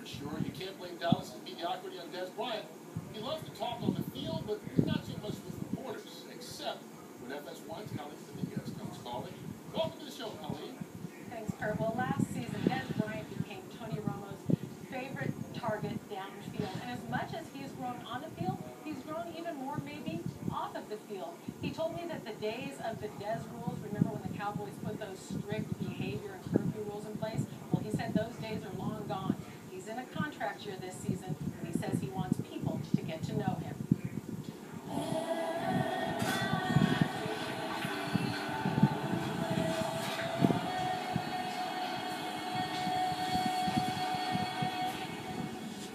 sure. You can't blame Dallas' mediocrity on Dez Bryant. He loves to talk on the field, but not so much with reporters, except when FS1's Colleen Dominguez comes calling. Welcome to the show, Colleen. Thanks, Kurt. Well, last season, Dez Bryant became Tony Romo's favorite target downfield. And as much as he's grown on the field, he's grown even more maybe off of the field. He told me that the days of the Dez rules, remember when the Cowboys put those strict behavior and curfew rules in place? Well, he said those days are long gone. He's in a contract year this season, and he says he wants people to get to know him.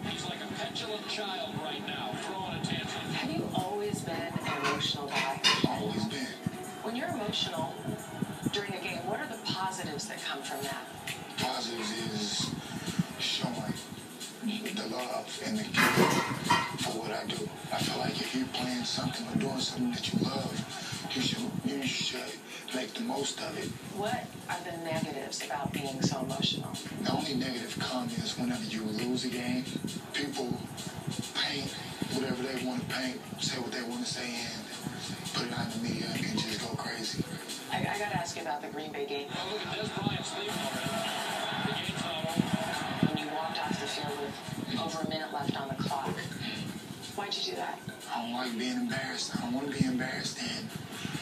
He's like a petulant child right now, throwing a tantrum. Have you always been an emotional guy? Always been. When you're emotional during a game, what are the positives that come from that? Positives is showing the love and the care for what I do. I feel like if you're playing something or doing something that you love, you should make the most of it. What are the negatives about being so emotional? The only negative comment is whenever you lose a game, people paint whatever they want to paint, say what they want to say, and put it on the media and just go crazy. I got to ask you about the Green Bay game. Oh, look at Dez Bryant's leaving already. The game's not over. When you walked off the field with over a minute left on the clock, why'd you do that? I don't like being embarrassed. I don't want to be embarrassed, and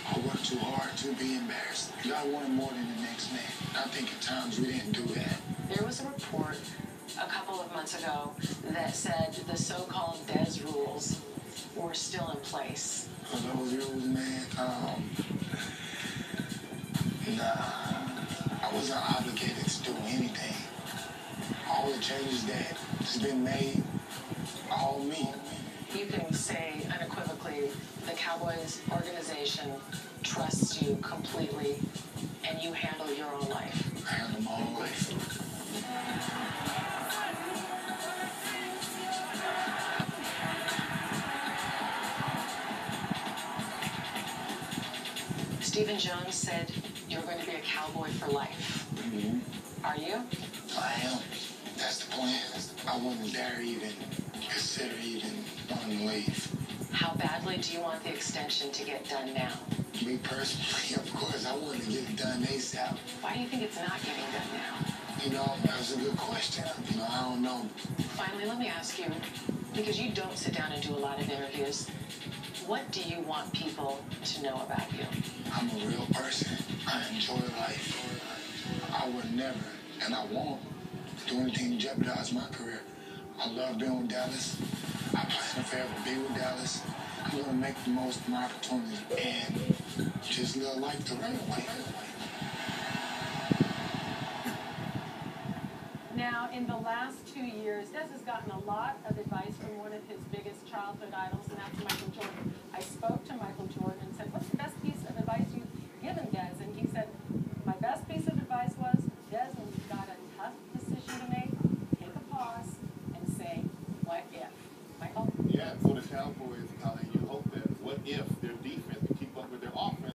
I work too hard to be embarrassed. God wanted more than the next man. I think at times we didn't do that. There was a report a couple of months ago that said the so-called Dez rules were still in place. Those rules, man, I wasn't obligated to do anything. All the changes that has been made, all me. You can say unequivocally the Cowboys organization trusts you completely and you handle your own life. I handle my own life. Stephen Jones said you're going to be a Cowboy for life. Mm-hmm. Are you? I am. That's the plan. I wouldn't dare even consider even wanting to leave. How badly do you want the extension to get done now? Me personally, of course, I want to get it done ASAP. Why do you think it's not getting done now? You know, that's a good question. You know, I don't know. Finally, let me ask you, because you don't sit down and do a lot of interviews, what do you want people to know about you? I'm a real person. I enjoy life. I would never, and I won't, do anything to jeopardize my career. I love being with Dallas. I plan to forever be with Dallas. I'm going to make the most of my opportunity and just live life the right way. Now, in the last 2 years, Dez has gotten a lot of advice from one of his biggest childhood idols, and that's Michael Jordan. I spoke to Michael Jordan and said, what's the best piece of advice you've given Dez? And he said, my best piece of advice was, Dez, when you've got a tough decision to make, take a pause and say, what if? Michael? Yeah, for the Cowboys, Colleen, you hope that what if